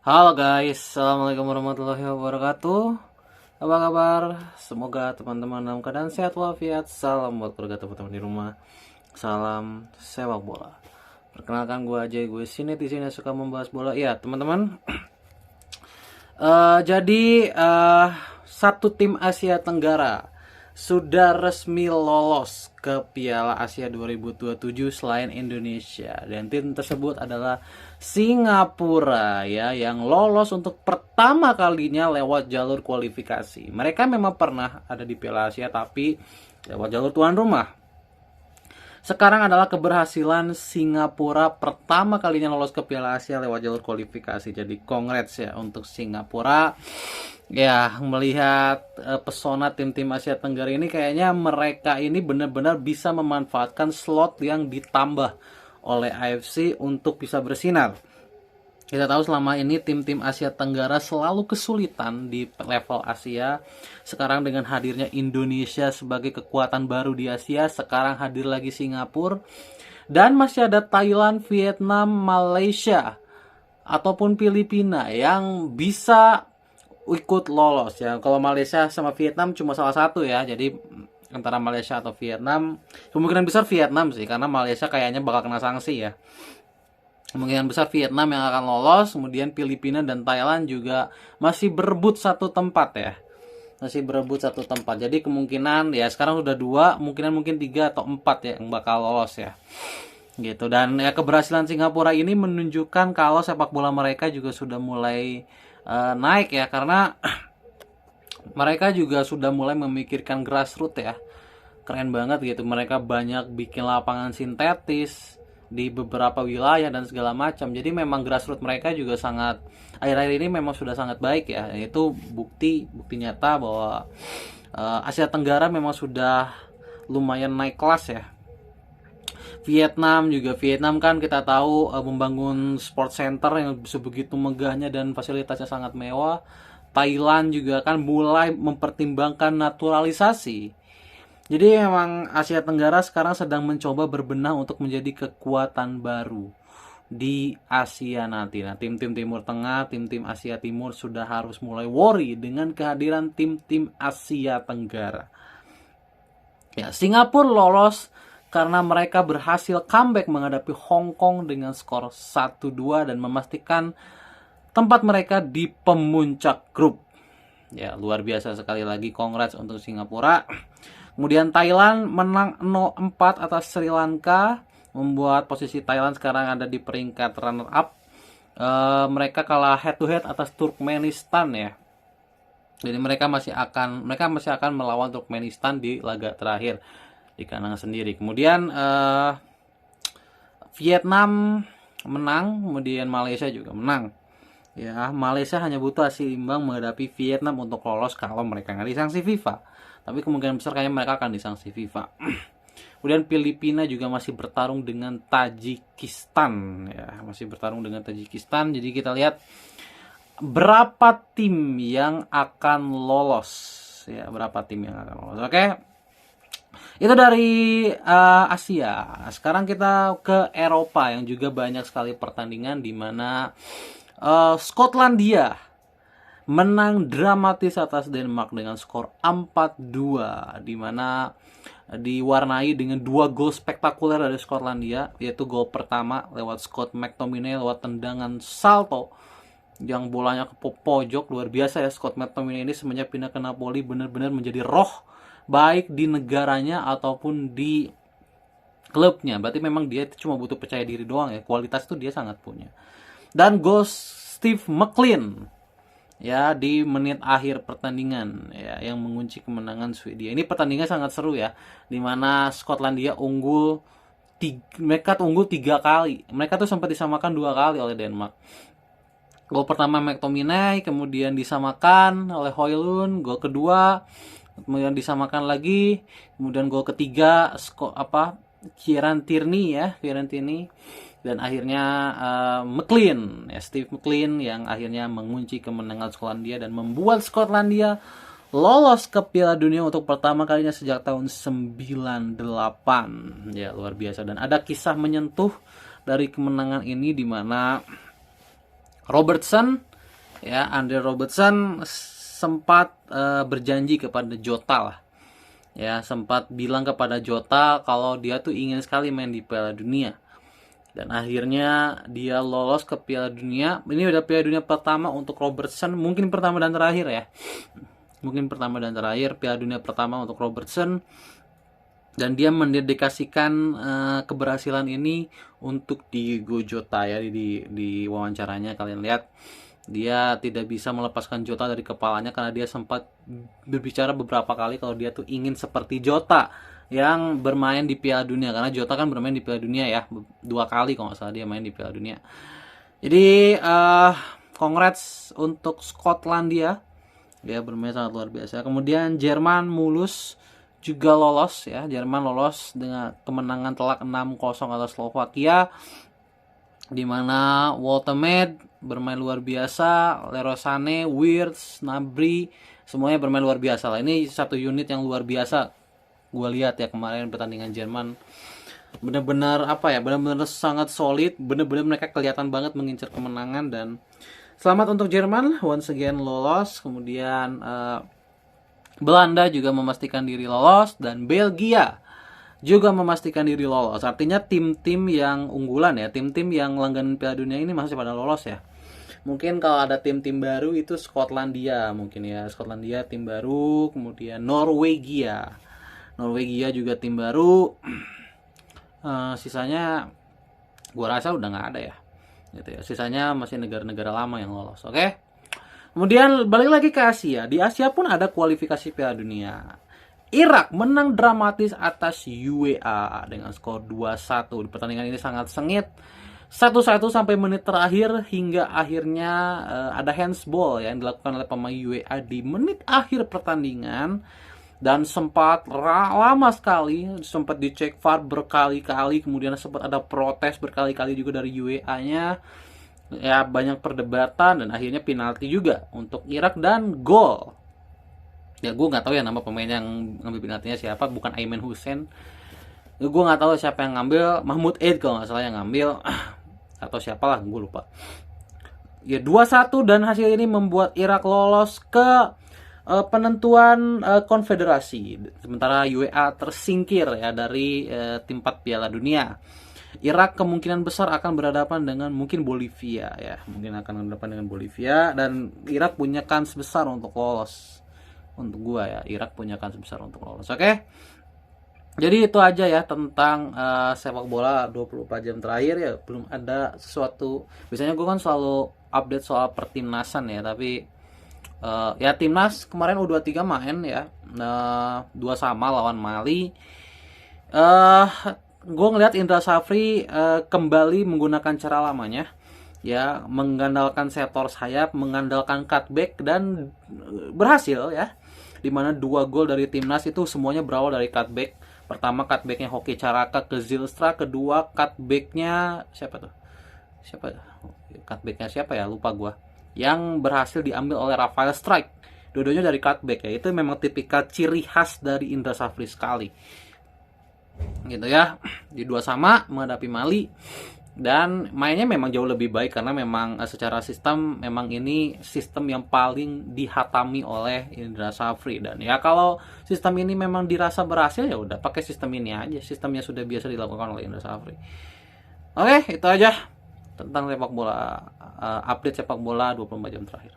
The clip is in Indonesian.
Halo guys, Assalamualaikum warahmatullahi wabarakatuh. Apa kabar? Semoga teman-teman dalam keadaan sehat walafiat. Salam buat keluarga teman-teman di rumah. Salam sepak bola. Perkenalkan gue aja, gue sini di sini suka membahas bola. Ya teman-teman, jadi satu tim Asia Tenggara sudah resmi lolos ke Piala Asia 2027 selain Indonesia, dan tim tersebut adalah Singapura ya, yang lolos untuk pertama kalinya lewat jalur kualifikasi. Mereka memang pernah ada di Piala Asia tapi lewat jalur tuan rumah. Sekarang adalah keberhasilan Singapura pertama kalinya lolos ke Piala Asia lewat jalur kualifikasi. Jadi congrats ya untuk Singapura. Ya, melihat pesona tim-tim Asia Tenggara ini, kayaknya mereka ini benar-benar bisa memanfaatkan slot yang ditambah oleh AFC untuk bisa bersinar. Kita tahu selama ini tim-tim Asia Tenggara selalu kesulitan di level Asia. Sekarang dengan hadirnya Indonesia sebagai kekuatan baru di Asia, sekarang hadir lagi Singapura, dan masih ada Thailand, Vietnam, Malaysia ataupun Filipina yang bisa ikut lolos ya. Kalau Malaysia sama Vietnam cuma salah satu ya. Jadi antara Malaysia atau Vietnam, kemungkinan besar Vietnam sih, karena Malaysia kayaknya bakal kena sanksi ya. Kemungkinan besar Vietnam yang akan lolos, kemudian Filipina dan Thailand juga masih berebut satu tempat ya. Masih berebut satu tempat. Jadi kemungkinan ya sekarang udah dua, mungkin 3 atau 4 ya yang bakal lolos ya. Gitu. Dan ya keberhasilan Singapura ini menunjukkan kalau sepak bola mereka juga sudah mulai naik ya, karena mereka juga sudah mulai memikirkan grassroots ya. Keren banget gitu, mereka banyak bikin lapangan sintetis di beberapa wilayah dan segala macam. Jadi memang grassroots mereka juga sangat, akhir-akhir ini memang sudah sangat baik ya. Itu bukti nyata bahwa Asia Tenggara memang sudah lumayan naik kelas ya. Vietnam kan kita tahu membangun sport center yang sebegitu megahnya dan fasilitasnya sangat mewah. Thailand juga kan mulai mempertimbangkan naturalisasi. Jadi memang Asia Tenggara sekarang sedang mencoba berbenah untuk menjadi kekuatan baru di Asia nanti. Nah, tim-tim Timur Tengah, tim-tim Asia Timur sudah harus mulai worry dengan kehadiran tim-tim Asia Tenggara. Ya, Singapura lolos karena mereka berhasil comeback menghadapi Hong Kong dengan skor 1-2 dan memastikan tempat mereka di pemuncak grup. Ya, luar biasa sekali lagi, congrats untuk Singapura. Kemudian Thailand menang 0-4 atas Sri Lanka, membuat posisi Thailand sekarang ada di peringkat runner up. Mereka kalah head to head atas Turkmenistan ya. Jadi mereka masih akan melawan Turkmenistan di laga terakhir di kandang sendiri. Kemudian Vietnam menang, kemudian Malaysia juga menang. Ya, Malaysia hanya butuh hasil imbang menghadapi Vietnam untuk lolos kalau mereka nggak disanksi FIFA. Tapi kemungkinan besar kayaknya mereka akan disanksi FIFA. Kemudian Filipina juga masih bertarung dengan Tajikistan ya, masih bertarung dengan Tajikistan. Jadi kita lihat berapa tim yang akan lolos ya, berapa tim yang akan lolos. Oke. Itu dari Asia. Sekarang kita ke Eropa yang juga banyak sekali pertandingan di mana Skotlandia menang dramatis atas Denmark dengan skor 4-2, di mana diwarnai dengan 2 gol spektakuler dari Skotlandia, yaitu gol pertama lewat Scott McTominay lewat tendangan salto yang bolanya ke pojok. Luar biasa ya, Scott McTominay ini semenjak pindah ke Napoli benar-benar menjadi roh baik di negaranya ataupun di klubnya. Berarti memang dia cuma butuh percaya diri doang ya, kualitas itu dia sangat punya. Dan gol Steve McLean ya di menit akhir pertandingan ya, yang mengunci kemenangan Swedia. Ini pertandingan sangat seru ya, dimana Skotlandia mereka unggul 3 kali. Mereka tuh sempat disamakan 2 kali oleh Denmark. Gol pertama McTominay, kemudian disamakan oleh Højlund. Gol kedua kemudian disamakan lagi, kemudian gol ketiga Kieran Tierney, dan akhirnya McLean ya, Steve McLean yang akhirnya mengunci kemenangan Skotlandia dan membuat Skotlandia lolos ke Piala Dunia untuk pertama kalinya sejak tahun 98 ya, luar biasa. Dan ada kisah menyentuh dari kemenangan ini di mana Robertson ya Andre Robertson sempat berjanji kepada Jota lah. Ya, sempat bilang kepada Jota kalau dia tuh ingin sekali main di Piala Dunia. Dan akhirnya dia lolos ke Piala Dunia. Ini udah Piala Dunia pertama untuk Robertson, mungkin pertama dan terakhir ya. Mungkin pertama dan terakhir Piala Dunia pertama untuk Robertson. Dan dia mendedikasikan keberhasilan ini untuk Diego Jota ya, di wawancaranya kalian lihat. Dia tidak bisa melepaskan Jota dari kepalanya karena dia sempat berbicara beberapa kali kalau dia tuh ingin seperti Jota yang bermain di Piala Dunia, karena Jota kan bermain di Piala Dunia ya 2 kali kalau nggak salah dia main di Piala Dunia. Jadi congrats untuk Skotlandia, dia bermain sangat luar biasa. Kemudian Jerman mulus juga lolos ya, Jerman lolos dengan kemenangan telak 6-0 atas Slovakia, di mana Woltemade bermain luar biasa, Leroy Sané, Wirtz, Gnabry, semuanya bermain luar biasa lah. Ini satu unit yang luar biasa. Gue lihat ya kemarin pertandingan Jerman, benar-benar apa ya, benar-benar sangat solid, benar-benar mereka kelihatan banget mengincar kemenangan. Dan selamat untuk Jerman, once again lolos. Kemudian Belanda juga memastikan diri lolos, dan Belgia juga memastikan diri lolos. Artinya tim-tim yang unggulan ya, tim-tim yang langganan Piala Dunia ini masih pada lolos ya. Mungkin kalau ada tim-tim baru itu Skotlandia mungkin ya, Skotlandia tim baru. Kemudian Norwegia juga tim baru. Sisanya gua rasa udah nggak ada ya, gitu ya. Sisanya masih negara-negara lama yang lolos. Oke. Kemudian balik lagi ke Asia. Di Asia pun ada kualifikasi Piala Dunia. Irak menang dramatis atas UEA dengan skor 2-1. Pertandingan ini sangat sengit, 1-1 sampai menit terakhir, hingga akhirnya ada handsball yang dilakukan oleh pemain UEA di menit akhir pertandingan. Dan sempat lama sekali, sempat dicek VAR berkali-kali, kemudian sempat ada protes berkali-kali juga dari UEA-nya. Ya, banyak perdebatan dan akhirnya penalti juga untuk Irak dan gol. Ya, gue nggak tahu ya nama pemain yang ngambil penaltinya siapa, bukan Aiman Hussein. Gue nggak tahu siapa yang ngambil, Mahmud Eid kalau nggak salah yang ngambil, atau siapalah, gue lupa. Ya, 2-1, dan hasil ini membuat Irak lolos ke penentuan konfederasi. Sementara UEA tersingkir ya dari tempat Piala Dunia. Irak kemungkinan besar akan berhadapan dengan mungkin Bolivia ya, mungkin akan berhadapan dengan Bolivia, dan Irak punya kans besar untuk lolos. Untuk gua ya, Irak punya kans besar untuk lolos. Oke. Jadi itu aja ya tentang sepak bola 24 jam terakhir ya. Belum ada sesuatu. Biasanya gua kan selalu update soal pertimnasan ya, tapi ya timnas kemarin U23 main ya, 2-2 lawan Mali. Gue ngeliat Indra Safri kembali menggunakan cara lamanya ya, mengandalkan sektor sayap, mengandalkan cutback, dan berhasil ya, dimana 2 gol dari timnas itu semuanya berawal dari cutback. Pertama cutbacknya Hoki Caraka ke Zylstra, kedua cutbacknya cutbacknya siapa ya, lupa gue, yang berhasil diambil oleh Rafael Strike. Dua-duanya dari cutback ya, itu memang tipikal ciri khas dari Indra Safri sekali, gitu ya. Di 2-2 menghadapi Mali, dan mainnya memang jauh lebih baik karena memang secara sistem memang ini sistem yang paling dihatami oleh Indra Safri. Dan ya kalau sistem ini memang dirasa berhasil, ya udah pakai sistem ini aja, sistem yang sudah biasa dilakukan oleh Indra Safri. Oke, itu aja tentang sepak bola, update sepak bola 24 jam terakhir.